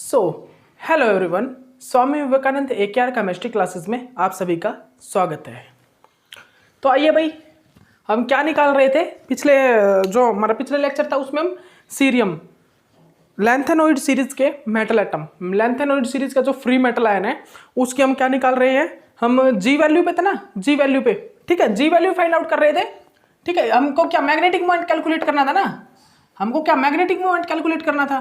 So hello everyone, Swami Vivekananda AKR chemistry classes में आप सभी का स्वागत है। तो आइए भाई, हम क्या निकाल रहे थे जो हमारा पिछले लेक्चर था उसमें हम सीरियम लैंथेनोइड सीरीज के मेटल एटम, लैंथेनोइड सीरीज का जो फ्री मेटल आयन है उसकी हम क्या निकाल रहे हैं। हम जी वैल्यू पे थे ना, जी वैल्यू पे, ठीक है, जी वैल्यू फाइंड आउट कर रहे थे। ठीक है, हमको क्या मैग्नेटिक मोमेंट कैलकुलेट करना था ना, हमको क्या मैग्नेटिक मोमेंट कैलकुलेट करना था।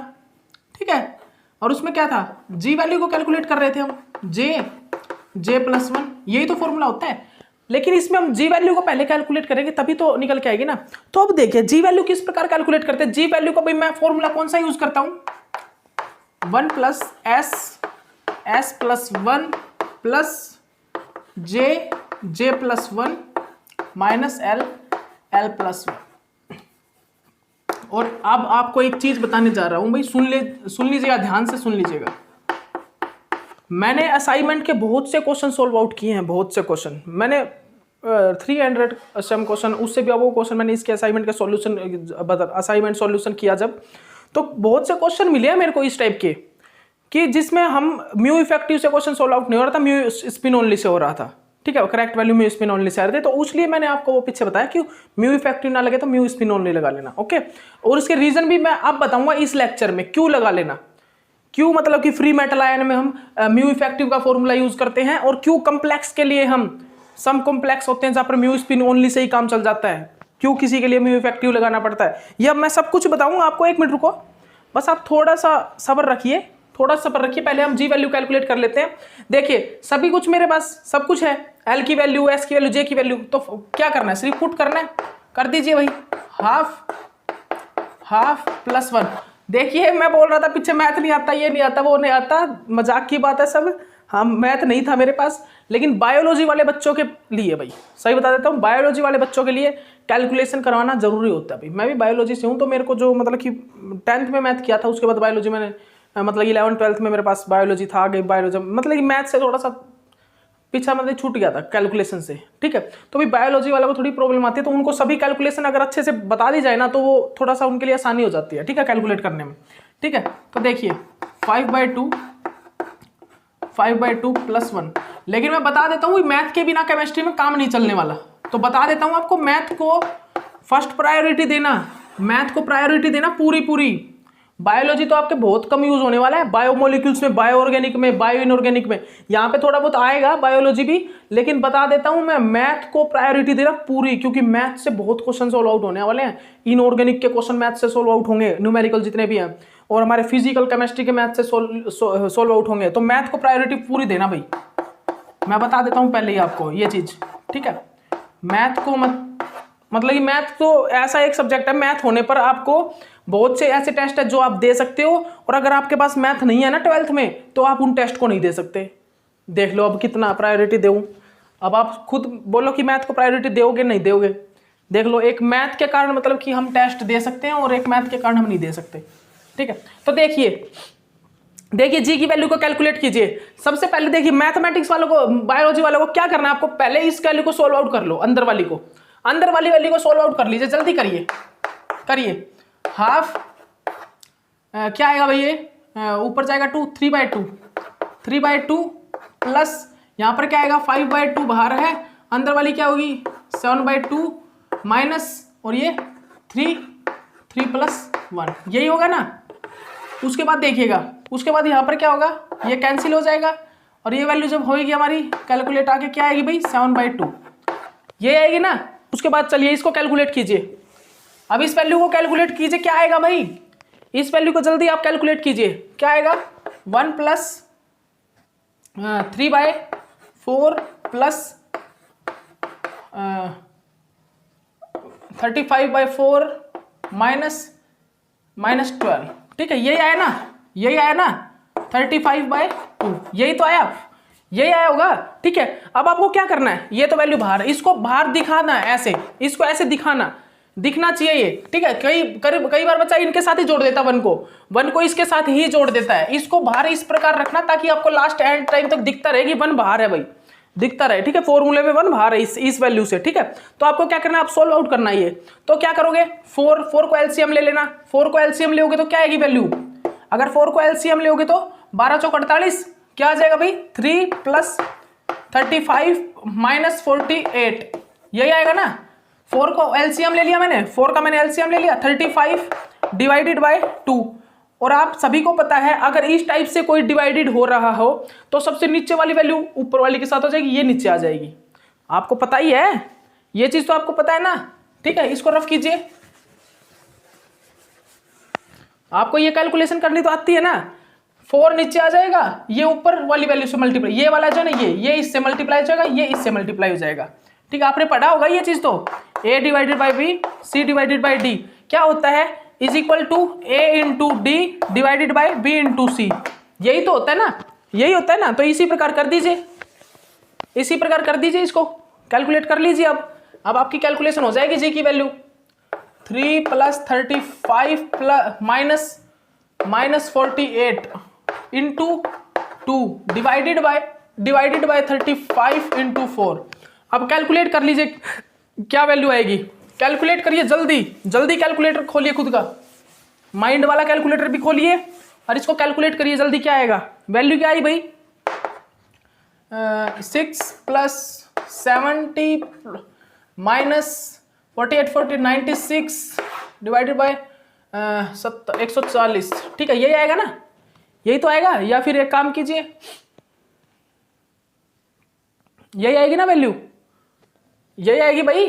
ठीक है, और उसमें क्या था, जी वैल्यू को कैलकुलेट कर रहे थे हम, जे प्लस वन, यही तो फॉर्मूला होता है। लेकिन इसमें हम जी वैल्यू को पहले कैलकुलेट करेंगे तभी तो निकल के आएगी ना। तो अब देखिए जी वैल्यू किस प्रकार कैलकुलेट करते हैं। जी वैल्यू को भाई मैं फॉर्मूला कौन सा यूज करता हूं, 1 प्लस एस प्लस 1 प्लस जे प्लस 1 माइनस एल प्लस 1। और अब आपको एक चीज बताने जा रहा हूं भाई, सुन लीजिएगा, ध्यान से सुन लीजिएगा। मैंने असाइनमेंट के बहुत से क्वेश्चन सोल्व आउट किए हैं, बहुत से क्वेश्चन मैंने 300 सम क्वेश्चन, उससे भी अब वो क्वेश्चन मैंने इसके असाइनमेंट के सॉल्यूशन असाइनमेंट सॉल्यूशन किया जब, तो बहुत से क्वेश्चन मिले हैं मेरे को इस टाइप के कि जिसमें हम म्यू इफेक्टिव से क्वेश्चन सोल्व आउट नहीं हो रहा था, म्यू स्पिन ओनली से हो रहा था। ठीक है, correct value mu spin only say आ रहे थे, तो उसलिए मैंने आपको वो पीछे बताया कि म्यू इफेक्टिव ना लगे तो म्यू स्पिन ओनली लगा लेना। ओके, और उसके रीजन भी मैं अब बताऊंगा इस लेक्चर में क्यों लगा लेना, क्यों मतलब कि फ्री मेटल आयन में हम म्यू इफेक्टिव का फॉर्मूला यूज करते हैं, और क्यों कॉम्प्लेक्स के लिए हम सम कॉम्प्लेक्स होते हैं जहां पर म्यू स्पिन ओनली से ही काम चल जाता है, क्यों किसी के लिए म्यू इफेक्टिव लगाना पड़ता है। यह मैं सब कुछ बताऊंगा आपको। एक मिनट रुको, बस आप थोड़ा सा सब्र रखिए, पहले हम जी वैल्यू कैलकुलेट कर लेते हैं। देखिए सभी कुछ मेरे पास सब कुछ है, एल की वैल्यू, एस की वैल्यू, जे की वैल्यू, तो क्या करना है, सिर्फ पुट करना है, कर दीजिए भाई। Half plus 1। देखिए मैं बोल रहा था पीछे मैथ नहीं आता, ये नहीं आता, वो नहीं आता, मजाक की बात है सब। हाँ, मैथ नहीं था मेरे पास, लेकिन बायोलॉजी वाले बच्चों के लिए भाई सही बता देता हूँ, बायोलॉजी वाले बच्चों के लिए कैलकुलेशन करवाना जरूरी होता है भाई। मैं भी बायोलॉजी से हूँ, तो मेरे को जो मतलब कि 10th में मैथ किया था, उसके बाद बायोलॉजी मैंने मतलब 11th-12th में मेरे पास बायोलॉजी था, आगे बायोलॉजी मतलब कि मैथ से थोड़ा सा पीछा मतलब छूट गया था कैलकुलेशन से। ठीक है, तो भाई बायोलॉजी वालों को थोड़ी प्रॉब्लम आती है, तो उनको सभी कैलकुलेशन अगर अच्छे से बता दी जाए ना, तो वो थोड़ा सा उनके लिए आसानी हो जाती है। ठीक है, कैलकुलेट करने में। ठीक है, तो देखिए 5/2 प्लस 1। लेकिन मैं बता देता हूँ मैथ के बिना केमिस्ट्री में काम नहीं चलने वाला, तो बता देता हूँ आपको, मैथ को फर्स्ट प्रायोरिटी देना, मैथ को प्रायोरिटी देना पूरी। बायोलॉजी तो आपके बहुत कम यूज होने वाला है, बायोमोलिक्यूल्स में, बायो ऑर्गेनिक में, बायो इनऑर्गेनिक में, यहाँ पे थोड़ा बहुत आएगा बायोलॉजी भी, लेकिन बता देता हूं मैं मैथ को प्रायोरिटी दे रहा पूरी, क्योंकि मैथ से बहुत क्वेश्चन सोल्व आउट होने वाले हैं। इनऑर्गेनिक के क्वेश्चन मैथ से सोल्व आउट होंगे, न्यूमेरिकल जितने भी हैं, और हमारे फिजिकल केमिस्ट्री के मैथ से सोल्व आउट होंगे, तो मैथ को प्रायोरिटी पूरी देना भाई। मैं बता देता हूँ पहले ही आपको ये चीज। ठीक है, मैथ को मतलब कि मैथ तो ऐसा एक सब्जेक्ट है, मैथ होने पर आपको बहुत से ऐसे टेस्ट है जो आप दे सकते हो, और अगर आपके पास मैथ नहीं है ना 12th में, तो आप उन टेस्ट को नहीं दे सकते। देख लो अब कितना प्रायोरिटी दूं, अब आप खुद बोलो कि मैथ को प्रायोरिटी दोगे नहीं दोगे। देख लो, एक मैथ के कारण मतलब कि हम टेस्ट दे सकते हैं, और एक मैथ के कारण हम नहीं दे सकते। ठीक है, तो देखिए जी की वैल्यू को कैलकुलेट कीजिए। सबसे पहले देखिए मैथमेटिक्स वालों को, बायोलॉजी वालों को क्या करना है, आपको पहले इस वैल्यू को सोल्व आउट कर लो, अंदर वाली वैल्यू को सोल्व आउट कर लीजिए, जल्दी करिए। हाफ क्या आएगा भाई, ये ऊपर जाएगा 3/2 प्लस यहां पर क्या आएगा 5/2, बाहर है, अंदर वाली क्या होगी 7/2 माइनस, और ये 3 प्लस 1, यही होगा ना। उसके बाद देखिएगा, उसके बाद यहां पर क्या होगा, ये कैंसिल हो जाएगा, और ये वैल्यू जब होगी हमारी कैलकुलेट आके क्या आएगी भाई 7/2, ये आएगी ना। उसके बाद चलिए इसको कैलकुलेट कीजिए, अब इस वैल्यू को कैलकुलेट कीजिए, क्या आएगा भाई, इस वैल्यू को जल्दी आप कैलकुलेट कीजिए, क्या आएगा 1 प्लस 3/4 प्लस 35/4 माइनस 12। ठीक है, यही आया ना 35/2, यही तो आया, यही आया होगा। ठीक है, अब आपको क्या करना है, ये तो वैल्यू बाहर है, इसको बाहर दिखाना है, ऐसे इसको ऐसे दिखना चाहिए ये। ठीक है, कई बार बच्चा इनके साथ ही जोड़ देता है, वन को इसके साथ ही जोड़ देता है, इसको बाहर इस प्रकार रखना ताकि आपको लास्ट एंड टाइम तक दिखता रहे कि 1 बाहर है भाई, दिखता रहे। ठीक है, फॉर्मूले में 1 बाहर है इस वैल्यू से। ठीक है, तो आपको क्या करना है, आप सोल्व आउट करना है ये। तो क्या करोगे, 4 को एलसीएम ले लेना, 4 को एलसीएम लोगे तो क्या आएगी वैल्यू, अगर 4 को एलसीएम लोगे तो 12 चौक 48, क्या आ जाएगा भाई 3 + 35 - 48, यही आएगा ना। 4 को एलसीएम ले लिया मैंने, 4 का मैंने एलसीएम ले लिया, 35 / 2। और आप सभी को पता है अगर इस टाइप से कोई डिवाइडेड हो रहा हो तो सबसे नीचे वाली वैल्यू ऊपर वाली के साथ हो जाएगी, ये नीचे आ जाएगी। आपको पता ही है, ये चीज तो आपको पता है ना। ठीक है, इसको रफ कीजिए। आपको ये कैलकुलेशन करनी तो आती है ना। 4 नीचे आ जाएगा, ये ऊपर वाली वैल्यू से मल्टीप्लाई, ये वाला जो है ना ये इससे मल्टीप्लाई हो जाएगा, ये इससे मल्टीप्लाई हो जाएगा। ठीक है, आपने पढ़ा होगा ये चीज तो। a / b c / d क्या होता है, is equal to a × d divided by b × c, यही तो होता है ना, यही होता है ना। तो इसी प्रकार कर दीजिए, इसी प्रकार कर दीजिए, इसको कैलकुलेट कर लीजिए। अब आपकी कैलकुलेशन हो जाएगी जी की वैल्यू 3 + 35 - 48 × 2 डिवाइडेड बाय 35 × 4। अब कैलकुलेट कर लीजिए क्या वैल्यू आएगी, कैलकुलेट करिए जल्दी जल्दी, कैलकुलेटर खोलिए खुद का, माइंड वाला कैलकुलेटर भी खोलिए और इसको कैलकुलेट करिए जल्दी, क्या आएगा। वैल्यू क्या आई भाई 6 + 70 - 48 96 डिवाइडेड बाय 140। ठीक है, यही आएगा ना, यही तो आएगा। या फिर एक काम कीजिए, यही आएगी ना वैल्यू, यही आएगी भाई,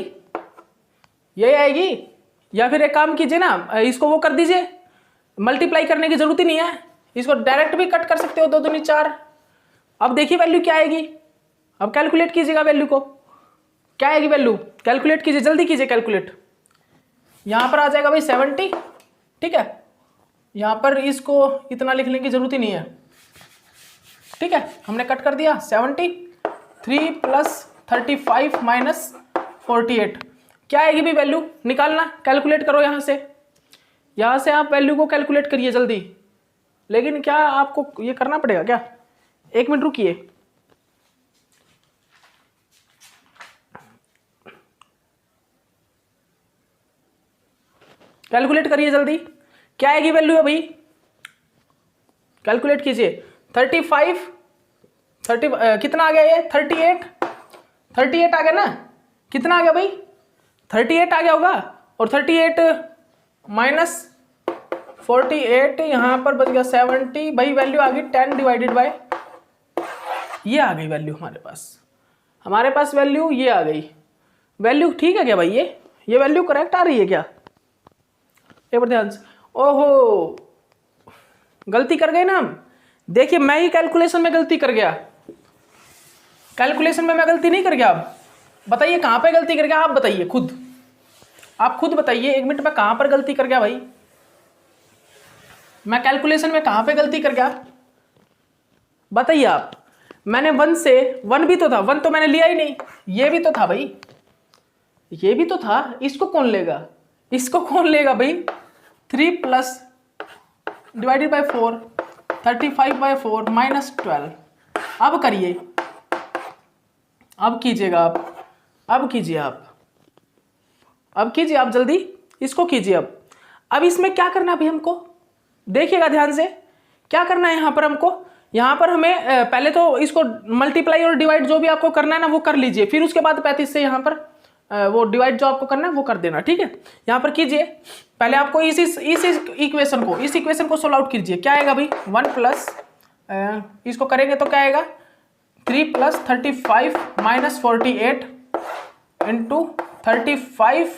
यही आएगी। या फिर एक काम कीजिए ना, इसको वो कर दीजिए, मल्टीप्लाई करने की जरूरत ही नहीं है, इसको डायरेक्ट भी कट कर सकते हो, 2 दूनी 4। अब देखिए वैल्यू क्या आएगी, अब कैलकुलेट कीजिएगा वैल्यू को, क्या आएगी वैल्यू, कैलकुलेट कीजिए, जल्दी कीजिए कैलकुलेट। यहां पर आ जाएगा भाई 70। ठीक है, यहां पर इसको इतना लिखने की जरूरत ही नहीं है। ठीक है, हमने कट कर दिया 70, 3 + 35 - 48, क्या आएगी भी वैल्यू निकालना, कैलकुलेट करो यहां से आप वैल्यू को कैलकुलेट करिए जल्दी। लेकिन क्या आपको ये करना पड़ेगा क्या, 1 मिनट रुकिए। कैलकुलेट करिए जल्दी, क्या आएगी वैल्यू अभी, कैलकुलेट कीजिए। 35 कितना आ गया ये 38 आ गया ना, कितना आ गया भाई 38 आ गया होगा। और 38 - 48 यहां पर बच गया 70, भाई वैल्यू आ गई 10 डिवाइडेड बाय, ये आ गई वैल्यू हमारे पास वैल्यू ये आ गई। वैल्यू ठीक है क्या भाई, ये वैल्यू करेक्ट आ रही है क्या, एक बार ध्यान से। ओहो, गलती कर गए ना हम। देखिए मैं ही कैलकुलेशन में गलती कर गया, कैलकुलेशन में मैं गलती नहीं कर गया। अब बताइए कहां पे गलती कर गया, आप बताइए खुद, आप खुद बताइए 1 मिनट में कहां पर गलती कर गया भाई, मैं कैलकुलेशन में कहां पे गलती कर गया बताइए आप। मैंने 1 से 1 भी तो था, 1 तो मैंने लिया ही नहीं, ये भी तो था भाई, ये भी तो था, इसको कौन लेगा, इसको कौन लेगा भाई। 3 + डिवाइडेड बाय 4 35/4 - 12। अब करिए, अब कीजिएगा आप, अब कीजिए आप, अब कीजिए आप जल्दी, इसको कीजिए। अब इसमें क्या करना है अभी हमको, देखिएगा ध्यान से क्या करना है। यहां पर हमको, यहां पर हमें पहले तो इसको मल्टीप्लाई और डिवाइड जो भी आपको करना है ना वो कर लीजिए, फिर उसके बाद 35 से यहां पर वो डिवाइड जो आपको करना है वो कर देना। ठीक है, यहां पर कीजिए, पहले आपको इस इक्वेशन को सोल्व आउट कीजिए। क्या आएगा भाई 1 प्लस इसको करेंगे तो क्या आएगा 3 + 35 - 48 × 35,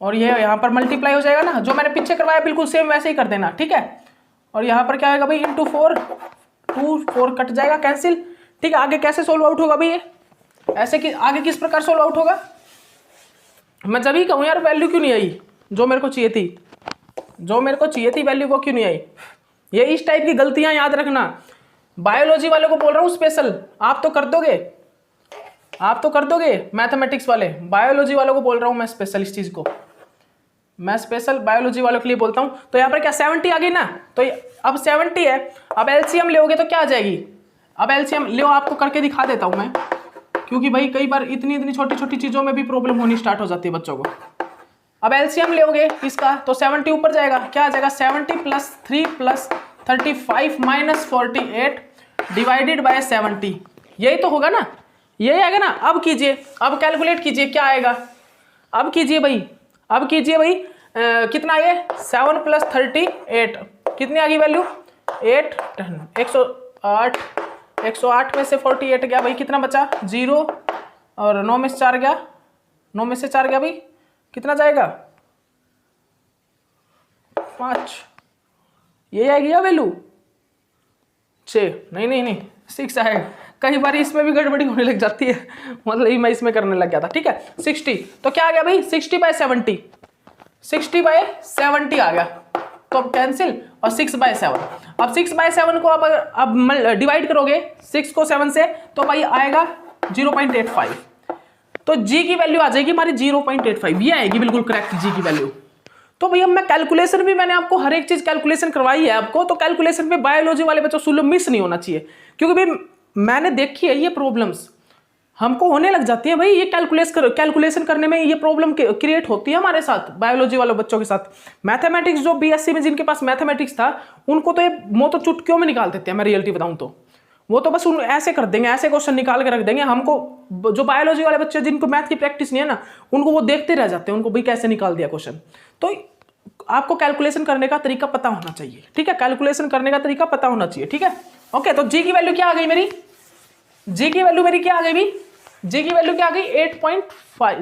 और ये यहाँ पर मल्टीप्लाई हो जाएगा ना, जो मैंने पीछे करवाया बिल्कुल सेम वैसे ही कर देना। ठीक है, और यहाँ पर क्या आएगा भाई × 4, 2 4 कट जाएगा कैंसिल। ठीक है, आगे कैसे सोल्व आउट होगा भाई ये, ऐसे कि आगे किस प्रकार सोल्व आउट होगा, मैं जब ही कहूँ यार वैल्यू क्यों नहीं आई जो मेरे को चाहिए थी, वैल्यू वो क्यों नहीं आई। ये इस टाइप की गलतियां याद रखना। बायोलॉजी वाले को बोल रहा हूँ स्पेशल, आप तो कर दोगे मैथमेटिक्स वाले, बायोलॉजी वालों को बोल रहा हूँ मैं स्पेशल, इस चीज को मैं स्पेशल बायोलॉजी वालों के लिए बोलता हूँ। तो यहाँ पर क्या 70 आ गई ना, तो अब 70 है, अब एलसीएम लोगे तो क्या आ जाएगी, अब एलसीएम लो, आपको करके दिखा देता हूँ मैं, क्योंकि भाई कई बार इतनी छोटी छोटी चीजों में भी प्रॉब्लम होनी स्टार्ट हो जाती है बच्चों को। अब एलसीएम लोगे इसका तो 70 ऊपर जाएगा, क्या आ जाएगा 70 + 3 + 35 माइनस 48 डिवाइडेड बाय 70, यही तो होगा ना, यही आएगा ना। अब कीजिए, अब कैलकुलेट कीजिए क्या आएगा, अब कीजिए भाई, अब कीजिए भाई, कितना ये 7 प्लस 38 कितनी आ गई वैल्यू 8 108, 108 में से 48 गया भाई, कितना बचा 0, और 9 में से 4 गया, 9 में से 4 गया भाई, कितना जाएगा 5, ये आएगी या वैल्यू 6, नहीं 6 आएगा। कई बार इसमें भी गड़बड़ी होने लग जाती है, मतलब मैं इसमें करने लग गया था, ठीक है 60, तो क्या आ गया भाई 60/70, 60/70 आ गया, तो अब कैंसिल, और 6/7, अब 6/7 को अब डिवाइड करोगे 6 को 7 से, तो भाई आएगा 0.85, तो जी की वैल्यू आ जाएगी हमारी 0.85, ये आएगी बिल्कुल करेक्ट जी की वैल्यू। तो भैया मैं कैलकुलेशन भी, मैंने आपको हर एक चीज कैलकुलेशन करवाई है आपको, तो कैलकुलेशन में बायोलॉजी वाले बच्चों सुलो मिस नहीं होना चाहिए, क्योंकि भाई मैंने देखी है ये प्रॉब्लम्स हमको होने लग जाती है भाई, ये कैलकुलेशन करने में ये प्रॉब्लम क्रिएट होती है हमारे साथ, बायोलॉजी वाले बच्चों के साथ। मैथमेटिक्स जो बीएससी में जिनके पास मैथमेटिक्स था, उनको तो ये तो चुटकियों में निकाल देते हैं, मैं रियलिटी बताऊं तो वो तो बस ऐसे कर देंगे, ऐसे क्वेश्चन निकाल के रख देंगे। हमको जो बायोलॉजी वाले बच्चे जिनको मैथ की प्रैक्टिस नहीं है ना, उनको वो देखते रह जाते हैं, उनको भाई कैसे निकाल दिया क्वेश्चन। तो आपको कैलकुलेशन करने का तरीका पता होना चाहिए, ठीक है, कैलकुलेशन करने का तरीका पता होना चाहिए, ठीक है। ओके, तो जी की वैल्यू क्या आ गई मेरी, जी की वैल्यू मेरी क्या आ गई भाई, जी की वैल्यू क्या आ गई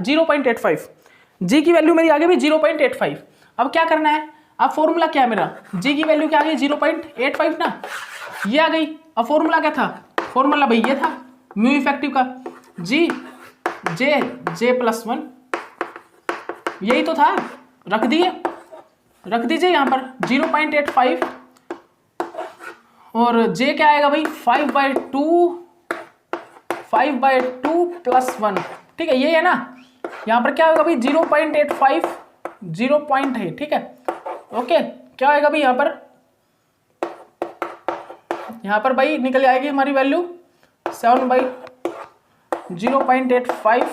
0.85, जी की वैल्यू मेरी आ गई भाई 0.85। अब क्या करना है, अब फॉर्मूला क्या है मेरा, जी की वैल्यू क्या आ गई 0.85 ना, ये आ गई। अब फॉर्मूला क्या था, फॉर्मूला भाई ये था म्यू इफेक्टिव का, जी J+1, यही तो था, रख दीजिए यहां पर 0.85, और J क्या आएगा भाई 5/2 +1, ठीक है, ये है ना। यहां पर क्या होगा भाई 0.85 0 पॉइंट है, ठीक है। ओके, क्या आएगा भाई यहां पर भाई निकल आएगी हमारी वैल्यू 7/0.85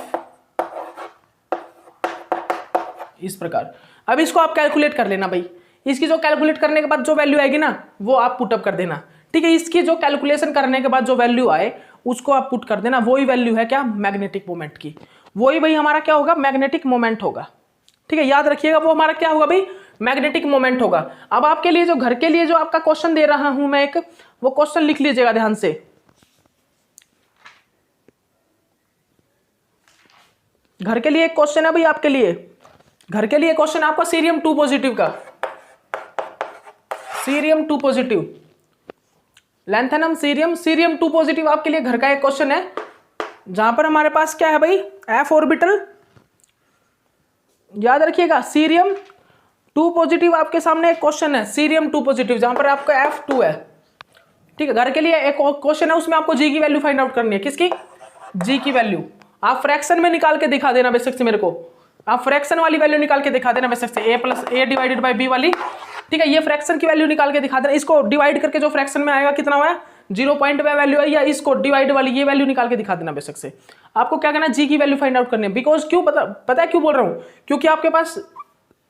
इस प्रकार। अब इसको आप कैलकुलेट कर लेना भाई, इसकी जो कैलकुलेट करने के बाद जो वैल्यू आएगी ना, वो आप पुटअप कर देना, ठीक है। इसकी जो कैलकुलेशन करने के बाद जो वैल्यू आए उसको आप पुट कर देना, वही वैल्यू है क्या मैग्नेटिक मोमेंट की, वही भाई हमारा क्या होगा मैग्नेटिक मोमेंट होगा, ठीक है। याद रखिएगा वो हमारा क्या होगा भाई मैग्नेटिक मोमेंट होगा। अब आपके लिए जो घर के लिए जो आपका क्वेश्चन दे रहा हूं मैं एक, वो क्वेश्चन लिख लीजिएगा ध्यान से। घर के लिए एक क्वेश्चन है भाई, आपके लिए घर के लिए क्वेश्चन आपका सीरियम 2 पॉजिटिव का, cerium 2 positive, lanthanum cerium 2 positive आपके लिए घर का एक क्वेश्चन है, जहां पर हमारे पास क्या है भाई f ऑर्बिटल, याद रखिएगा सीरियम 2 पॉजिटिव आपके सामने एक क्वेश्चन है, सीरियम 2 पॉजिटिव, जहां पर आपका F2 है, ठीक है। घर के लिए एक क्वेश्चन है, उसमें आपको जी की वैल्यू फाइंड आउट करनी है, किसकी, जी की वैल्यू। आप फ्रैक्शन में निकाल के दिखा देना बेशक से मेरे को, आप फ्रैक्शन वाली वैल्यू निकाल के दिखा देना बेशक से, a डिवाइडेड बाय b वाली, ठीक है। ये फ्रैक्शन की वैल्यू निकाल के दिखा देना, इसको डिवाइड करके जो फ्रैक्शन में आएगा कितना हुआ 0 पॉइंट में वैल्यू है, या इसको डिवाइड वाली ये वैल्यू निकाल के दिखा देना बेशक से। आपको क्या करना है जी की वैल्यू फाइंड आउट करनी है, बिकॉज क्यों पता है क्यों बोल रहा हूं, क्योंकि आपके पास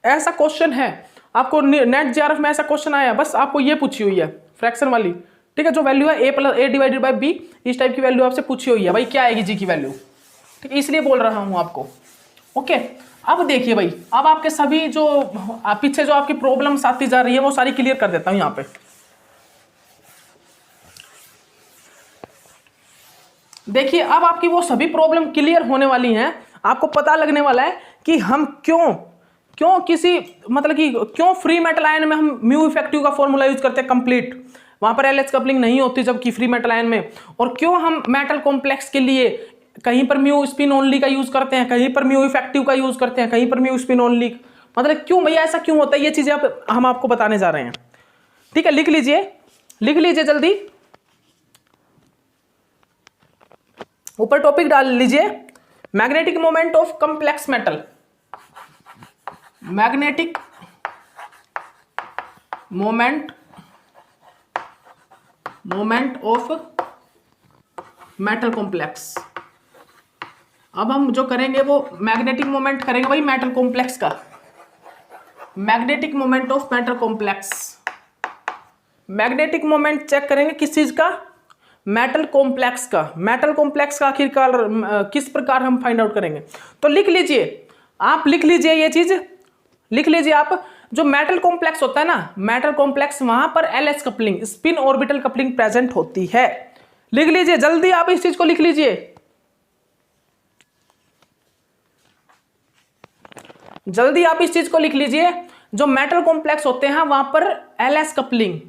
ऐसा क्वेश्चन है, आपको नेट जेआरएफ में ऐसा क्वेश्चन आया, बस आपको ये पूछी हुई है फ्रैक्शन वाली, ठीक है, जो वैल्यू है a डिवाइडेड बाय b, इस टाइप की वैल्यू आपसे पूछी हुई है भाई, क्या आएगी जी की वैल्यू, ठीक है, इसलिए बोल रहा हूं आपको। ओके, अब देखिए भाई, अब आपके सभी जो पीछे जो आपकी प्रॉब्लम्स आती जा रही है वो सारी क्लियर कर देता हूं यहां पे। देखिए अब आपकी वो सभी प्रॉब्लम क्लियर होने वाली हैं, आपको पता लगने वाला है कि हम क्यों किसी मतलब कि क्यों फ्री मेटल आयन में हम म्यू इफेक्टिव का फॉर्मूला यूज करते हैं कंप्लीट, वहां पर एलएच कपलिंग नहीं होती जबकि फ्री मेटल आयन में, और क्यों हम मेटल कॉम्प्लेक्स के लिए कहीं पर म्यू स्पिन ओनली का यूज करते हैं, कहीं पर म्यू इफेक्टिव का यूज करते हैं, कहीं पर म्यू स्पिन ओनली, मतलब क्यों भैया ऐसा क्यों होता है, ये चीजें हम आपको बताने जा रहे हैं, ठीक है। लिख लीजिए जल्दी, ऊपर टॉपिक डाल लीजिए, magnetic moment of complex metal, magnetic moment of metal complex. अब हम जो करेंगे वो मैग्नेटिक मोमेंट करेंगे भाई मेटल कॉम्प्लेक्स का, magnetic moment of metal complex, magnetic moment check करेंगे किस चीज का, मेटल कॉम्प्लेक्स का। मेटल कॉम्प्लेक्स का आखिरकार किस प्रकार हम फाइंड आउट करेंगे, तो लिख लीजिए, आप लिख लीजिए ये चीज, लिख लीजिए आप, जो मेटल कॉम्प्लेक्स होता है ना, मेटल कॉम्प्लेक्स, वहां पर LS coupling, spin orbital coupling present होती है। लिख लीजिए जल्दी, आप इस चीज को लिख लीजिए, जल्दी आप इस चीज को लिख लीजिए। जो मेटल कॉम्प्लेक्स होते हैं वहां पर LS coupling,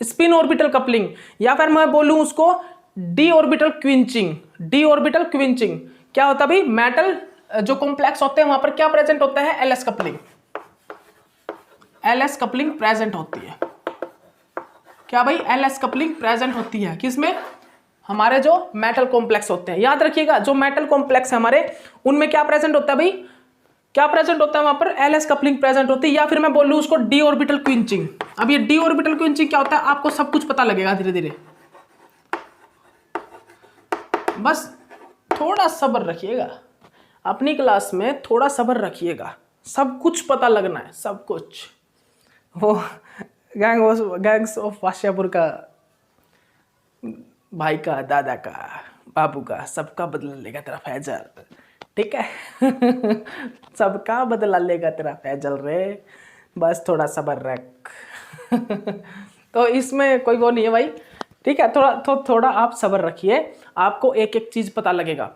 spin orbital coupling, या फिर मैं बोलूं उसको D orbital quenching. D orbital quenching क्या होता है भाई, मेटल जो कॉम्प्लेक्स होते हैं वहां पर क्या प्रेजेंट होता है, LS coupling, LS coupling present होती है। क्या भाई, एलएस कपलिंग प्रेजेंट होती है किसमें, हमारे जो मेटल कॉम्प्लेक्स होते हैं। याद रखिएगा जो मेटल कॉम्प्लेक्स है हमारे, उनमें क्या प्रेजेंट होता है भाई, क्या प्रेजेंट होता है वहां पर, एलएस कपलिंग प्रेजेंट होती है, या फिर मैं बोल लूं उसको डी ऑर्बिटल क्विंचिंग। अब ये डी ऑर्बिटल क्विंचिंग क्या होता है, आपको सब कुछ पता लगेगा धीरे धीरे, बस थोड़ा सब्र रखिएगा, अपनी क्लास में थोड़ा सब्र रखिएगा, सब कुछ पता लगना है, सब कुछ। वो गैंग्स ऑफ वाशियापुर का, भाई का, दादा का, बाबू का, सबका बदला लेगा तेरा फैजल, ठीक है सबका बदला लेगा तेरा फैजल रे, बस थोड़ा सब्र रख तो इसमें कोई वो नहीं है भाई, ठीक है, थोड़ा आप सब्र रखिए, आपको एक एक चीज पता लगेगा।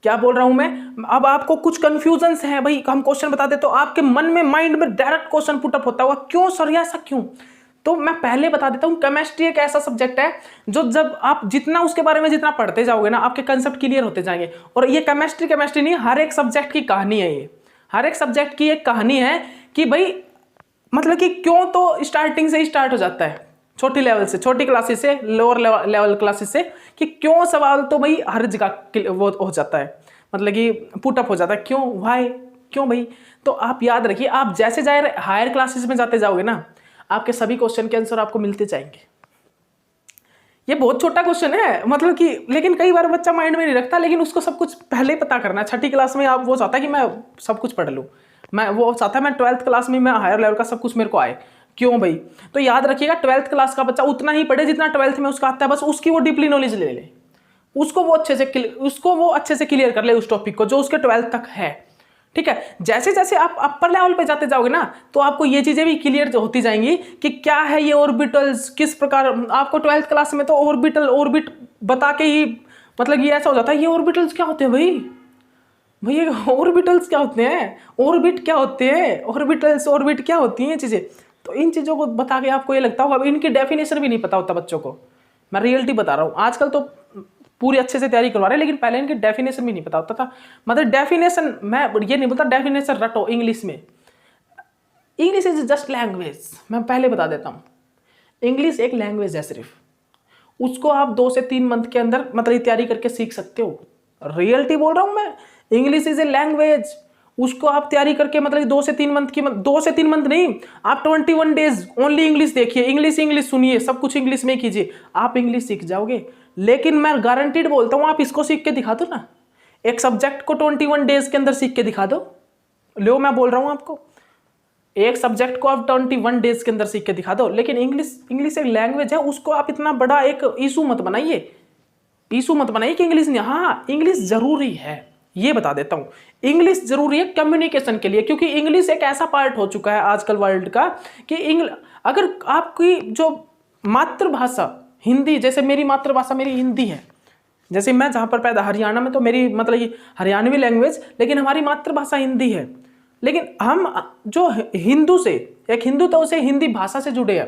क्या बोल रहा हूं मैं, अब आपको कुछ कंफ्यूजन्स हैं भाई, हम क्वेश्चन बता दे तो आपके मन में, माइंड में डायरेक्ट क्वेश्चन पुटअप होता होगा, क्यों सर ऐसा क्यों, तो मैं पहले बता देता हूं, केमिस्ट्री एक ऐसा सब्जेक्ट है जो जब आप जितना उसके बारे में जितना पढ़ते जाओगे ना, आपके कंसेप्ट क्लियर होते जाएंगे। और ये केमिस्ट्री नहीं, हर एक सब्जेक्ट की कहानी है, ये हर एक सब्जेक्ट की एक कहानी है कि भाई मतलब कि क्यों, तो स्टार्टिंग से ही स्टार्ट हो जाता है, छोटी लेवल से, छोटी क्लासेस से, लोअर लेवल क्लासेस से, कि क्यों सवाल तो भाई हर जगह वो हो जाता है, मतलब कि पुटअप हो जाता है, क्यों, व्हाई, क्यों भाई। तो आप याद रखिए, आप जैसे जाए हायर क्लासेस में जाते जाओगे ना, आपके सभी क्वेश्चन के आंसर आपको मिलते जाएंगे। ये बहुत छोटा क्वेश्चन है, मतलब कि, लेकिन कई बार बच्चा माइंड में नहीं रखता, लेकिन उसको सब कुछ पहले पता करना है। छठी क्लास में आप वो चाहता है कि मैं सब कुछ पढ़ लूँ, मैं वो चाहता है मैं 12th क्लास में मैं हायर लेवल का सब कुछ मेरे को आए, क्यों भाई। तो याद रखिएगा 12th क्लास का बच्चा उतना ही पढ़े जितना 12th में उसका आता है, बस उसकी वो डीपली नॉलेज ले ले, उसको वो अच्छे से क्लियर कर ले उस टॉपिक को जो उसके 12th तक है, ठीक है। जैसे जैसे आप अपर लेवल पे जाते जाओगे ना, तो आपको ये चीजें भी क्लियर होती जाएंगी कि क्या है ये ऑर्बिटल्स, किस प्रकार। आपको 12th क्लास में तो ऑर्बिट बता के ही, मतलब ये ऐसा हो जाता है, ये ऑर्बिटल्स क्या होते हैं भाई ये ऑर्बिटल्स क्या होते हैं, ऑर्बिट क्या होते हैं, ऑर्बिटल्स, ऑर्बिट क्या होती हैं ये चीजें। तो इन चीजों को बता के आपको ये लगता होगा, अब इनकी डेफिनेशन भी नहीं पता होता बच्चों को, मैं रियलिटी बता रहा हूँ। आजकल तो पूरी अच्छे से तैयारी करवा रहे हैं, लेकिन पहले इनकी डेफिनेशन भी नहीं पता होता था। मतलब डेफिनेशन, मैं ये नहीं बोलता डेफिनेशन रटो इंग्लिश में, इंग्लिश इज जस्ट लैंग्वेज। मैं पहले बता देता हूँ, इंग्लिश एक लैंग्वेज है सिर्फ, उसको आप 2 से 3 मंथ के अंदर मतलब तैयारी करके सीख सकते हो। रियलिटी बोल रहा हूँ मैं, इंग्लिश इज ए लैंग्वेज, उसको आप तैयारी करके मतलब 2 से 3 मंथ की, 2 से 3 मंथ नहीं, आप 21 डेज ओनली इंग्लिश देखिए, इंग्लिश सुनिए, सब कुछ इंग्लिश में कीजिए, आप इंग्लिश सीख जाओगे। लेकिन मैं गारंटीड बोलता हूँ, आप इसको सीख के दिखा दो ना, एक सब्जेक्ट को 21 डेज के अंदर सीख के दिखा दो, लो मैं बोल रहा हूँ आपको, एक सब्जेक्ट को आप 21 डेज के अंदर सीख के दिखा दो। लेकिन इंग्लिश एक लैंग्वेज है, उसको आप इतना बड़ा एक इशू मत बनाइए कि इंग्लिश नहीं। हाँ, इंग्लिश जरूरी है, ये बता देता हूं, इंग्लिश जरूरी है कम्युनिकेशन के लिए, क्योंकि इंग्लिश एक ऐसा पार्ट हो चुका है आजकल वर्ल्ड का कि अगर आपकी जो मातृभाषा हिंदी, जैसे मेरी मातृभाषा मेरी हिंदी है, जैसे मैं जहां पर पैदा हरियाणा में, तो मेरी मतलब ये हरियाणवी लैंग्वेज, लेकिन हमारी मातृभाषा हिंदी है। लेकिन हम जो हिंदू तो उसे हिंदी भाषा से जुड़े हैं,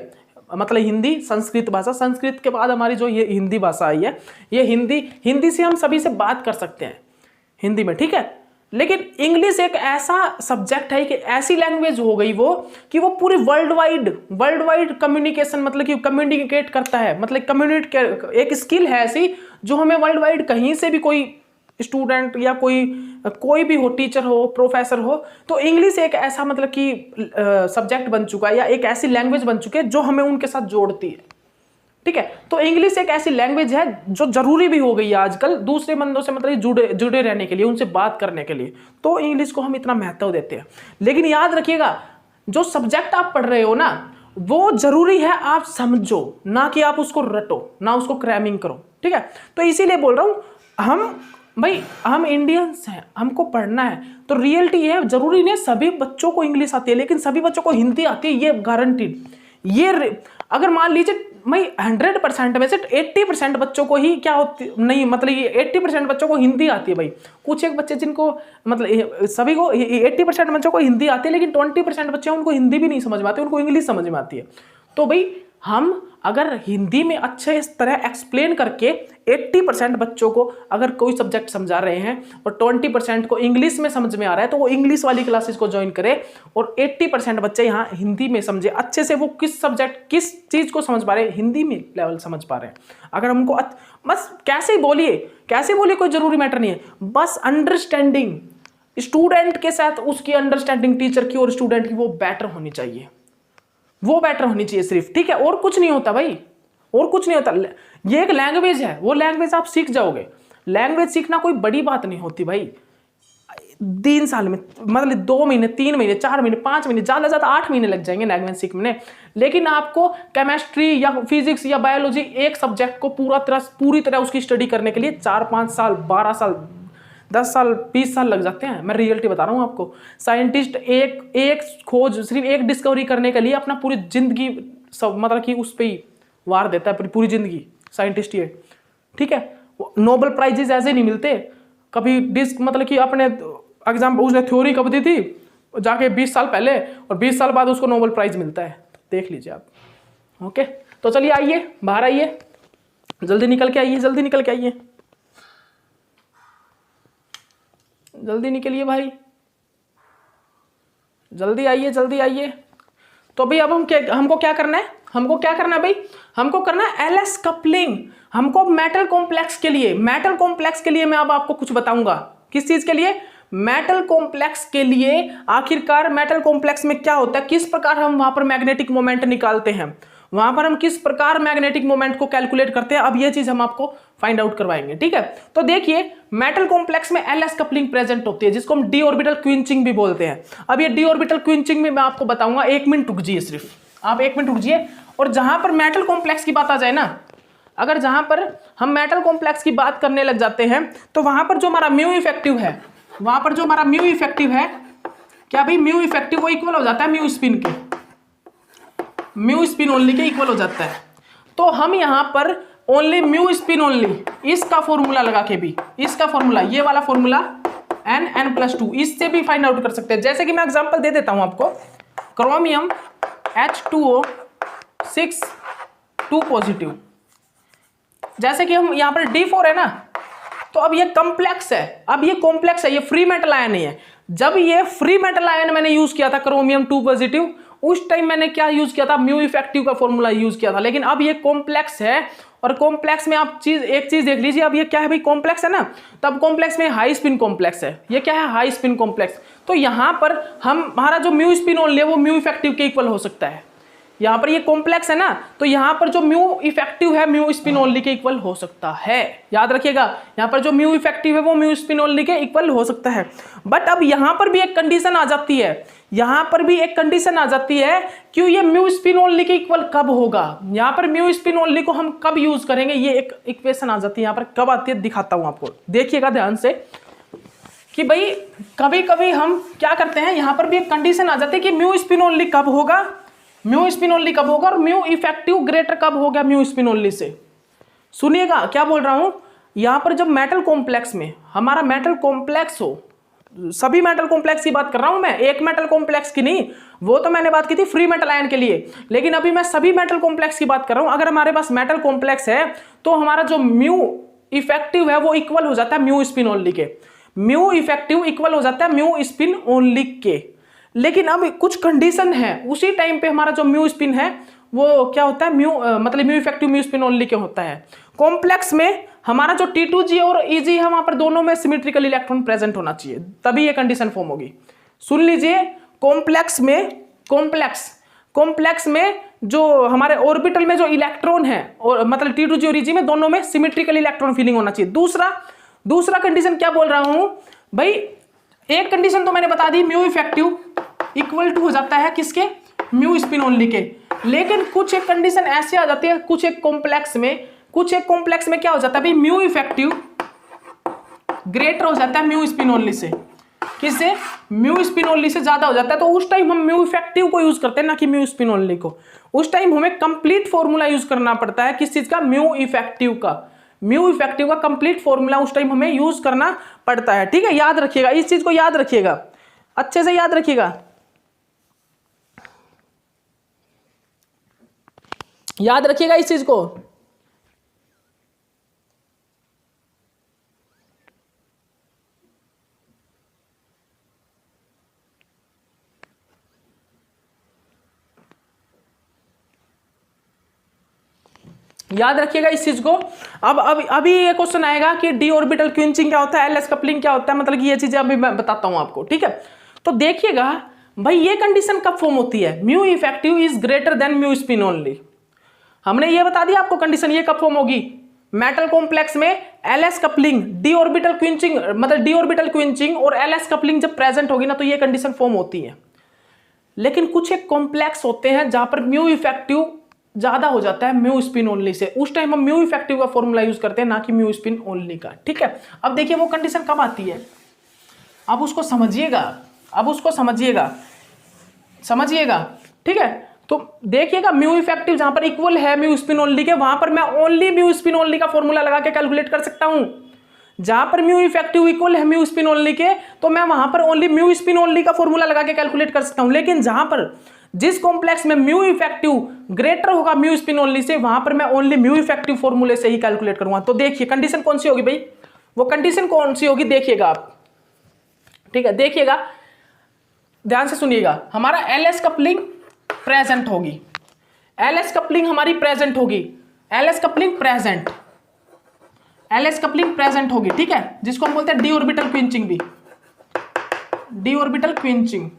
मतलब हिंदी संस्कृत भाषा, संस्कृत के बाद हमारी जो ये हिंदी भाषा आई है, ये हिंदी से हम सभी से बात कर सकते हैं हिंदी में, ठीक है। लेकिन इंग्लिश एक ऐसा सब्जेक्ट है कि ऐसी लैंग्वेज हो गई वो कि वो पूरी वर्ल्ड वाइड कम्युनिकेशन, मतलब कि कम्युनिकेट करता है, मतलब कम्युनिकेट एक स्किल है ऐसी जो हमें वर्ल्ड वाइड कहीं से भी कोई स्टूडेंट या कोई भी हो, टीचर हो, प्रोफेसर हो, तो इंग्लिश एक ऐसा मतलब कि सब्जेक्ट बन चुका है या एक ऐसी लैंग्वेज बन चुकी है जो हमें उनके साथ जोड़ती है, ठीक है। तो इंग्लिश एक ऐसी लैंग्वेज है जो जरूरी भी हो गई है आजकल दूसरे बंदों से मतलब जुड़े रहने के लिए, उनसे बात करने के लिए, तो इंग्लिश को हम इतना महत्व देते हैं। लेकिन याद रखिएगा, जो सब्जेक्ट आप पढ़ रहे हो ना, वो जरूरी है आप समझो, ना कि आप उसको रटो, ना उसको क्रैमिंग करो, ठीक है। तो इसीलिए बोल रहा हूं हम इंडियंस हैं, हमको पढ़ना है। तो रियलिटी ये है, जरूरी नहीं सभी बच्चों को इंग्लिश आती है, लेकिन सभी बच्चों को हिंदी आती है, ये गारंटीड। अगर मान लीजिए मैं 100% में से 80% बच्चों को ही क्या होती नहीं, मतलब ये 80% बच्चों को हिंदी आती है भाई। कुछ एक बच्चे जिनको मतलब सभी को 80% बच्चों को हिंदी आती है, लेकिन 20% बच्चे उनको हिंदी भी नहीं समझ में आती, उनको इंग्लिश समझ में आती है। तो भाई हम अगर हिंदी में अच्छे इस तरह एक्सप्लेन करके 80% बच्चों को अगर कोई सब्जेक्ट समझा रहे हैं और 20% को इंग्लिश में समझ में आ रहा है, तो वो इंग्लिश वाली क्लासेस को ज्वाइन करे और 80% बच्चे यहाँ हिंदी में समझे अच्छे से। वो किस सब्जेक्ट किस चीज़ को समझ पा रहे हैं, हिंदी में लेवल समझ पा रहे हैं। अगर हमको बस कैसे बोलिए कोई जरूरी मैटर नहीं है, बस अंडरस्टैंडिंग स्टूडेंट के साथ उसकी अंडरस्टैंडिंग टीचर की और स्टूडेंट की वो बेटर होनी चाहिए, सिर्फ, ठीक है। और कुछ नहीं होता भाई, और कुछ नहीं होता। ये एक लैंग्वेज है, वो लैंग्वेज आप सीख जाओगे। लैंग्वेज सीखना कोई बड़ी बात नहीं होती भाई। 3 साल में मतलब 2 महीने 3 महीने 4 महीने 5 महीने ज़्यादा से ज़्यादा 8 महीने लग जाएंगे लैंग्वेज सीखने। लेकिन आपको केमिस्ट्री या फिजिक्स या बायोलॉजी एक सब्जेक्ट को पूरी तरह उसकी स्टडी करने के लिए 4-5 साल 12 साल 10 साल 20 साल लग जाते हैं। मैं रियलिटी बता रहा हूँ आपको। साइंटिस्ट एक खोज, सिर्फ एक डिस्कवरी करने के लिए अपना पूरी जिंदगी मतलब कि उस पर ही वार देता है, पूरी जिंदगी साइंटिस्ट ये, ठीक है। नोबेल प्राइजेस ऐसे नहीं मिलते कभी। मतलब कि अपने एग्जाम्पल उसने थ्योरी कब दी थी जाके 20 साल पहले, और 20 साल बाद उसको नोबेल प्राइज मिलता है, देख लीजिए आप। ओके, तो चलिए आइए बाहर आइए, जल्दी निकल के आइए, जल्दी निकलिए भाई, जल्दी आइए। तो भाई अब हमको क्या करना है भाई, हमको करना है एलएस कपलिंग। हमको मेटल कॉम्प्लेक्स के लिए मैं अब आपको कुछ बताऊंगा। किस चीज के लिए? मेटल कॉम्प्लेक्स के लिए। आखिरकार मेटल कॉम्प्लेक्स में क्या होता है, किस प्रकार हम वहां पर मैग्नेटिक मोमेंट निकालते हैं, वहां पर हम किस प्रकार मैग्नेटिक मोमेंट को कैलकुलेट करते हैं, अब ये चीज हम आपको फाइंड आउट करवाएंगे, ठीक है। तो देखिए मेटल कॉम्प्लेक्स में एलएस कपलिंग प्रेजेंट होती है, जिसको हम डी ऑर्बिटल क्विंचिंग भी बोलते हैं। अब ये डी ऑर्बिटल क्विंचिंग में मैं आपको बताऊंगा, 1 मिनट रुक जाइए, सिर्फ आप 1 मिनट रुक जाइए। और जहां पर मेटल कॉम्प्लेक्स की बात आ जाए ना, अगर जहां पर हम मेटल कॉम्प्लेक्स की बात करने लग जाते हैं, तो वहां पर जो हमारा म्यू इफेक्टिव है, क्या भाई म्यू इफेक्टिव वो इक्वल हो जाता है म्यू स्पिन ओनली के इक्वल हो जाता है। तो हम यहां पर ओनली म्यू स्पिन ओनली, इसका फॉर्मूला लगा के भी, इसका फॉर्मूला ये वाला फॉर्मूला n+2, इससे भी फाइंड आउट कर सकते हैं। जैसे कि मैं एग्जांपल दे देता हूं आपको, क्रोमियम H2O 6 2 पॉजिटिव, जैसे कि हम यहां पर D4 है ना, तो अब ये कॉम्प्लेक्स है, ये फ्री मेटल आयन नहीं है। जब ये फ्री मेटल आयन मैंने यूज किया था क्रोमियम 2 पॉजिटिव, उस टाइम मैंने क्या यूज किया था, म्यू इफेक्टिव का फॉर्मूला यूज किया था। लेकिन अब ये कॉम्प्लेक्स है, और कॉम्प्लेक्स में आप एक चीज देख लीजिए, अब ये क्या है भाई, कॉम्प्लेक्स है ना, तब कॉम्प्लेक्स में हाई स्पिन कॉम्प्लेक्स है। ये क्या है, हाई स्पिन कॉम्प्लेक्स। तो यहां पर हमारा जो म्यू स्पिन ओनली है वो म्यू इफेक्टिव के इक्वल हो सकता है। यहां पर ये कॉम्प्लेक्स है ना, तो यहां पर जो म्यू इफेक्टिव है म्यू स्पिन ओनली के इक्वल हो सकता है। याद रखिएगा, यहां पर जो म्यू इफेक्टिव है वो म्यू स्पिन ओनली के इक्वल हो सकता है। बट अब यहां पर भी एक कंडीशन आ जाती है, कि ये म्यू स्पिन ओनली के इक्वल कब होगा। यहां पर म्यू स्पिन ओनली को हम कब यूज करेंगे, ये एक इक्वेशन आ जाती है। यहां पर कब आती है दिखाता हूं आपको, देखिएगा ध्यान से, कि भाई कभी कभी हम क्या करते हैं, यहां पर भी एक कंडीशन आ जाती है कि म्यू स्पिन ओनली कब होगा, और म्यू इफेक्टिव ग्रेटर कब होगा म्यू स्पिन ओनली से। सुनिएगा क्या बोल रहा हूं, यहां पर जब मेटल कॉम्प्लेक्स में हमारा मेटल कॉम्प्लेक्स हो, सभी मेटल कॉम्प्लेक्स की बात कर रहा हूं मैं, एक मेटल कॉम्प्लेक्स की नहीं, वो तो मैंने बात की थी फ्री मेटल आयन के लिए, लेकिन अभी मैं सभी मेटल कॉम्प्लेक्स की बात कर रहा हूं। अगर हमारे पास मेटल कॉम्प्लेक्स है, तो हमारा जो म्यू इफेक्टिव है वो इक्वल हो जाता है म्यू स्पिन ओनली के। म्यू इफेक्टिव इक्वल हो जाता है म्यू स्पिन ओनली के। लेकिन अब कुछ कंडीशन है, उसी टाइम पे हमारा जो म्यू स्पिन है वो क्या होता है, मतलब mu effective mu spin only के होता है। कॉम्प्लेक्स में हमारा जो T2G और EG है, वहां पर दोनों में सिमेट्रिकल इलेक्ट्रॉन प्रेजेंट होना चाहिए, तभी ये कंडीशन फॉर्म होगी। सुन लीजिए, कॉम्प्लेक्स में जो हमारे ऑर्बिटल में जो इलेक्ट्रॉन है, और मतलब T2G और EG में दोनों में सिमेट्रिकल इलेक्ट्रॉन फीलिंग होना चाहिए। दूसरा कंडीशन क्या बोल रहा हूं भाई, एक कंडीशन तो मैंने बता दी, म्यू इफेक्टिव इक्वल टू हो जाता है किसके, म्यू स्पिन ओनली के। लेकिन कुछ एक कंडीशन ऐसे आ जाती है, कुछ एक कॉम्प्लेक्स में क्या हो जाता है भाई, म्यू इफेक्टिव ग्रेटर हो जाता है म्यू स्पिन ओनली से। किससे? म्यू स्पिन ओनली से ज्यादा हो जाता है। तो उस टाइम हम म्यू इफेक्टिव को यूज करते हैं, ना कि म्यू स्पिन ओनली को। उस टाइम हमें कंप्लीट फॉर्मूला यूज करना पड़ता है। किस चीज का? म्यू इफेक्टिव का कंप्लीट फॉर्मूला उस टाइम हमें यूज करना पड़ता है। ठीक है, याद रखिएगा इस चीज को, याद रखिएगा, अच्छे से याद रखिएगा, याद रखिएगा इस चीज को। याद रखिएगा इस चीज को। अब अभी ये क्वेश्चन आएगा कि डी ऑर्बिटल क्विंचिंग क्या होता है, एलएस कपलिंग क्या होता है, मतलब कि ये चीजें अभी मैं बताता हूं आपको। ठीक है, तो देखिएगा भाई ये कंडीशन कब फॉर्म होती है, mu effective is greater than mu spin only. हमने ये बता दिया आपको कंडीशन ये कब फॉर्म होगी, मेटल कॉम्प्लेक्स में LS coupling, D orbital quenching, मतलब डी ऑर्बिटल क्विंचिंग और एलएस कपलिंग जब प्रेजेंट होगी ना तो ये कंडीशन फॉर्म होती है। लेकिन कुछ एक कॉम्प्लेक्स होते हैं जहां पर म्यू इफेक्टिव ज्यादा हो जाता है म्यू स्पिन ओनली से, उस टाइम हम म्यू इफेक्टिव का फॉर्मूला यूज करते हैं, ना कि म्यू स्पिन ओनली का। ठीक है, अब देखिए वो कंडीशन कब आती है, अब उसको समझिएगा। ठीक है, तो देखिएगा म्यू इफेक्टिव जहां पर इक्वल है म्यू स्पिन ओनली के, वहां पर मैं ओनली म्यू स्पिन ओनली का फॉर्मूला लगा के कैलकुलेट कर सकता हूं। जहां पर म्यू इफेक्टिव इक्वल है म्यू स्पिन ओनली के, तो मैं वहां पर ओनली म्यू स्पिन ओनली का फॉर्मूला लगा के कैलकुलेट कर सकता हूं। लेकिन जहां पर जिस कॉम्प्लेक्स में म्यू इफेक्टिव ग्रेटर होगा म्यू स्पिन ओनली से, वहां पर मैं ओनली म्यू इफेक्टिव फॉर्मूले से ही कैलकुलेट करूंगा। तो देखिए कंडीशन कौन सी होगी भाई, वो कंडीशन कौन सी होगी देखिएगा आप। ठीक है, देखिएगा ध्यान से सुनिएगा, हमारा एलएस कपलिंग प्रेजेंट होगी, एलएस कपलिंग हमारी प्रेजेंट होगी, एलएस कपलिंग प्रेजेंट होगी। ठीक है, जिसको हम बोलते हैं डी ऑर्बिटल क्विंचिंग, भी डी ऑर्बिटल क्विंचिंग,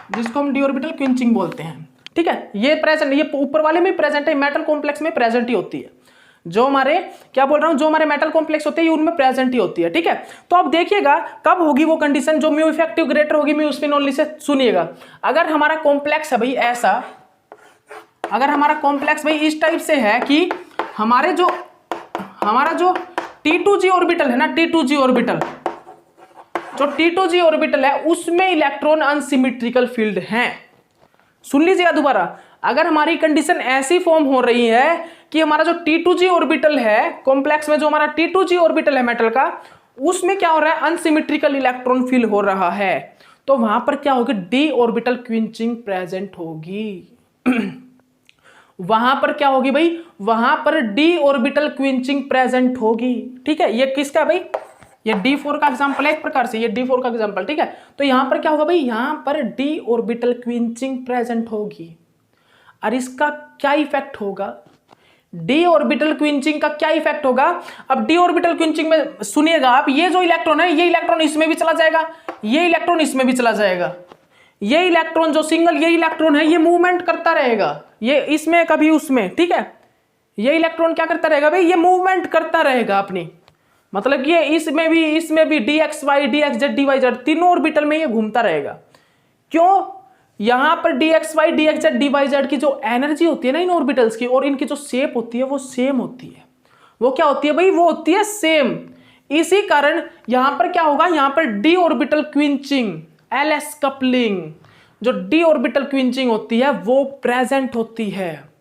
जिसको हम डी ऑर्बिटल क्विंचिंग बोलते हैं। ठीक है, ये प्रेजेंट, ये ऊपर वाले में प्रेजेंट है, मेटल कॉम्प्लेक्स में प्रेजेंट ही होती है। जो हमारे क्या बोल रहा हूं, जो हमारे मेटल कॉम्प्लेक्स होते हैं ये उनमें प्रेजेंट ही होती है। ठीक है, तो अब देखिएगा कब होगी वो कंडीशन जो म्यू इफेक्टिव ग्रेटर होगी म्यू स्पिन ओनली से। सुनिएगा, अगर हमारा कॉम्प्लेक्स है भाई ऐसा, अगर हमारा कॉम्प्लेक्स भाई इस टाइप से है कि हमारा जो T2G ऑर्बिटल है ना, T2G ऑर्बिटल, जो T2G ऑर्बिटल है उसमें इलेक्ट्रॉन अनसिमेट्रिकल फील्ड हैं। सुन लीजिएगा दोबारा, अगर हमारी कंडीशन ऐसी फॉर्म हो रही है कि हमारा जो T2G ऑर्बिटल है कॉम्प्लेक्स में, जो हमारा T2G ऑर्बिटल है मेटल का, उसमें क्या हो रहा है, अनसिमेट्रिकल इलेक्ट्रॉन फील हो रहा है, तो वहां पर क्या होगी, डी ऑर्बिटल क्विंचिंग प्रेजेंट होगी। वहां पर क्या होगी भाई, वहां पर डी ऑर्बिटल क्विंचिंग प्रेजेंट होगी। ठीक है, ये किसका भाई, ये D4 का एग्जांपल है एक प्रकार से, ये D4 का एग्जांपल। ठीक है, तो यहां पर क्या होगा भाई, यहां पर डी ऑर्बिटल क्विंचिंग प्रेजेंट होगी। और इसका क्या इफेक्ट होगा, डी ऑर्बिटल क्विंचिंग का क्या इफेक्ट होगा। अब डी ऑर्बिटल क्विंचिंग में सुनिएगा आप, ये जो इलेक्ट्रॉन है, ये इलेक्ट्रॉन इसमें भी चला जाएगा, ये इलेक्ट्रॉन इसमें भी चला जाएगा, ये इलेक्ट्रॉन जो सिंगल ये इलेक्ट्रॉन है ये मूवमेंट करता रहेगा, ये इसमें कभी उसमें। ठीक है, ये इलेक्ट्रॉन क्या करता रहेगा भाई, ये मूवमेंट करता रहेगा अपनी, मतलब ये इसमें भी dxy dxz dyz तीनों ऑर्बिटल में ये घूमता रहेगा। क्यों, यहां पर dxy dxz dyz की जो एनर्जी होती है ना इन ऑर्बिटल्स की, और इनकी जो शेप होती है वो सेम होती है। वो क्या होती है भाई, वो होती है सेम। इसी कारण यहां पर क्या होगा, यहां पर D orbital quenching, LS coupling, जो डी ऑर्बिटल क्विंचिंग होती है वो प्रेजेंट होती है।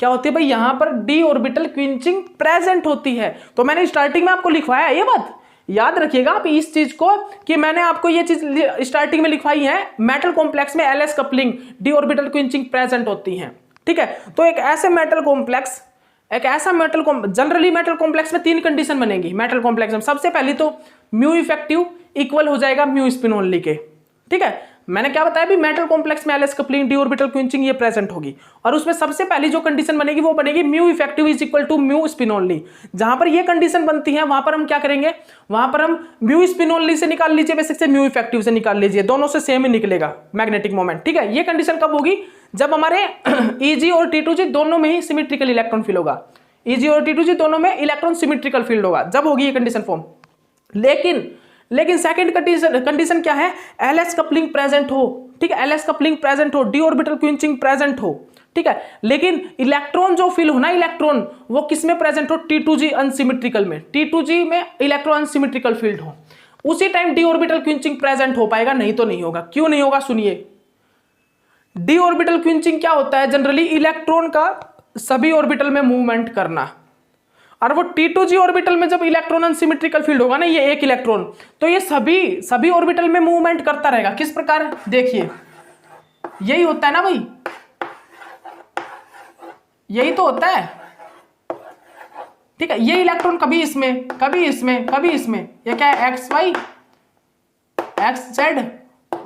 क्या होती है भाई, यहां पर डी ऑर्बिटल क्विंचिंग प्रेजेंट होती है। तो मैंने स्टार्टिंग में आपको लिखवाया है, ये बात याद रखिएगा आप इस चीज को, कि मैंने आपको ये चीज स्टार्टिंग में लिखवाई है, मेटल कॉम्प्लेक्स में LS coupling D orbital quenching present होती है। ठीक है, तो एक ऐसे metal complex, generally metal complex में तीन कंडीशन बनेगी मेटल कॉम्प्लेक्स में। सबसे पहली तो म्यू इफेक्टिव इक्वल हो जाएगा म्यू स्पिन ओनली के। ठीक है, मैंने क्या बताया भी, मेटल कॉम्प्लेक्स में LS coupling D orbital quenching ये प्रेजेंट होगी, और उसमें सबसे पहली जो कंडीशन बनेगी वो बनेगी mu effective is equal to mu spin only. जहां पर ये कंडीशन बनती है वहां पर हम क्या करेंगे, वहां पर हम म्यू स्पिन ओनली से निकाल लीजिए, बेसिक से म्यू इफेक्टिव से निकाल लीजिए, दोनों से सेम ही निकलेगा मैग्नेटिक मोमेंट। ठीक है, ये कंडीशन कब होगी, जब हमारे Eg और T2G दोनों में ही सिमेट्रिकल इलेक्ट्रॉन फील्ड होगा, Eg और T2G दोनों में इलेक्ट्रॉन सिमेट्रिकल फील्ड होगा, जब होगी ये कंडीशन फॉर्म। लेकिन सेकंड कंडीशन क्या है, एलएस कपलिंग प्रेजेंट हो, ठीक है, एलएस कपलिंग प्रेजेंट हो, डी ऑर्बिटल क्विंचिंग प्रेजेंट हो, ठीक है, लेकिन इलेक्ट्रॉन जो फिल हो ना, इलेक्ट्रॉन वो किस में प्रेजेंट हो, T2G अनसिमेट्रिकल में, T2G में इलेक्ट्रॉन अनसिमेट्रिकल फील्ड हो, उसी time D orbital quenching present हो पाएगा, नहीं तो नहीं होगा। क्यों नहीं होगा, सुनिए। डी ऑर्बिटल क्विंचिंग क्या होता है, जनरली इलेक्ट्रॉन का सभी ऑर्बिटल में मूवमेंट करना, और वो T2G ऑर्बिटल में जब इलेक्ट्रॉन अनसिमेट्रिकल फील्ड होगा ना, ये एक इलेक्ट्रॉन, तो ये सभी ऑर्बिटल में मूवमेंट करता रहेगा। किस प्रकार, देखिए यही होता है ना भाई, यही तो होता है, ठीक है। ये इलेक्ट्रॉन कभी इसमें, कभी इसमें, कभी इसमें, ये क्या है, x y, x z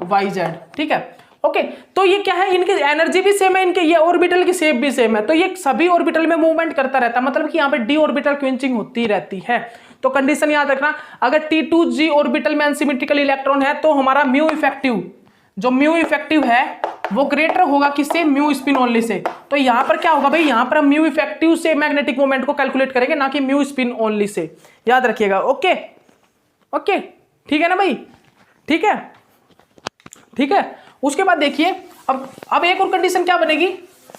y z, ठीक है, ओके। तो ये क्या है, इनकी एनर्जी भी सेम है, इनके ये ऑर्बिटल की शेप भी सेम है, तो ये सभी ऑर्बिटल में मूवमेंट करता रहता है, मतलब कि यहाँ पे डी ऑर्बिटल क्विंचिंग होती रहती है। तो कंडीशन याद रखना, अगर T2G ऑर्बिटल में अनसिमेट्रिकल इलेक्ट्रॉन है तो हमारा म्यू इफेक्टिव, जो म्यू इफेक्टिव है वो ग्रेटर होगा किससे, म्यू स्पिन ओनली से। तो यहां पर क्या होगा भाई, यहां पर हम म्यू इफेक्टिव से मैग्नेटिक मोमेंट को कैलकुलेट करेंगे, ना कि म्यू स्पिन ओनली से, याद रखिएगा। ओके ओके, ठीक है ना भाई, ठीक है, ठीक है। उसके बाद देखिए, अब एक और कंडीशन क्या बनेगी,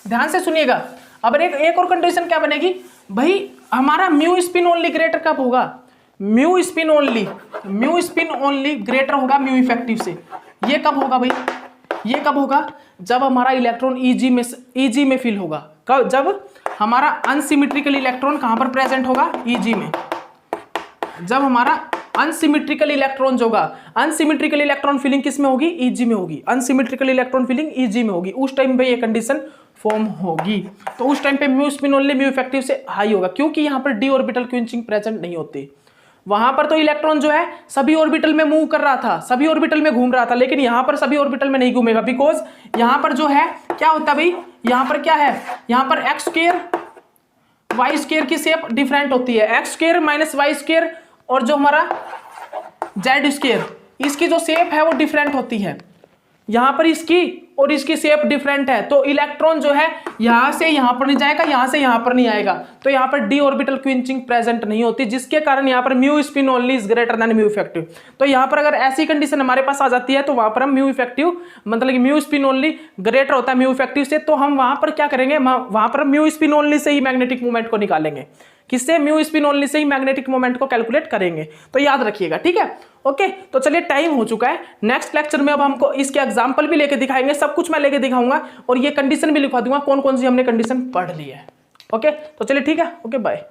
ध्यान से सुनिएगा। अब एक और कंडीशन क्या बनेगी भाई, हमारा म्यू स्पिन ओनली ग्रेटर कब होगा, म्यू स्पिन ओनली ग्रेटर होगा म्यू इफेक्टिव से। ये कब होगा भाई, ये कब होगा, जब हमारा इलेक्ट्रॉन ईजी में फिल होगा। कब, जब हमारा अनसिमेट्रिकल इलेक्ट्रॉन कहां पर प्रेजेंट होगा, ईजी में। जब हमारा अनसिमेट्रिकल इलेक्ट्रॉन होगा, अनसिमेट्रिकल इलेक्ट्रॉन फिलिंग किस में होगी, ईजी में होगी, अनसिमेट्रिकल इलेक्ट्रॉन फिलिंग ईजी में होगी, उस टाइम पे ये कंडीशन फॉर्म होगी। तो उस टाइम पे mu spin only mu effective से हाई होगा, क्योंकि यहां पर डी ऑर्बिटल क्विंचिंग प्रेजेंट नहीं होती। वहां पर तो इलेक्ट्रॉन जो है सभी ऑर्बिटल में मूव कर रहा था, सभी ऑर्बिटल में घूम रहा था, लेकिन यहां पर सभी ऑर्बिटल में नहीं घूमेगा, बिकॉज यहां पर जो है क्या होता है भाई, यहां पर क्या है, यहां पर एक्स स्क्वायर वाई स्क्वायर की शेप डिफरेंट होती है, x square minus y square, और जो हमारा जेड स्क्वायर, इसकी जो शेप है वो डिफरेंट होती है, यहां पर इसकी और इसकी शेप डिफरेंट है। तो इलेक्ट्रॉन जो है यहां से यहां पर नहीं जाएगा, यहां से यहां पर नहीं आएगा, तो यहां पर डी ऑर्बिटल क्विंचिंग प्रेजेंट नहीं होती, जिसके कारण यहां पर mu spin only is greater than mu effective. तो यहां पर अगर ऐसी कंडीशन हमारे पास आ जाती है तो वहां पर हम म्यू इफेक्टिव, मतलब कि म्यू स्पिन ओनली ग्रेटर होता है म्यू इफेक्टिव से, तो हम वहां पर क्या करेंगे, वहां पर म्यू स्पिन ओनली से ही मैग्नेटिक मूवमेंट को निकालेंगे, किससे, म्यू स्पिन ओनली से ही मैग्नेटिक मोमेंट को कैलकुलेट करेंगे। तो याद रखिएगा, ठीक है, ओके। तो चलिए टाइम हो चुका है, नेक्स्ट लेक्चर में अब हमको इसके एग्जांपल भी लेके दिखाएंगे, सब कुछ मैं लेके दिखाऊंगा, और ये कंडीशन भी लिखवा दूंगा कौन कौन सी हमने कंडीशन पढ़ ली है। ओके, तो चलिए ठीक है, ओके बाय।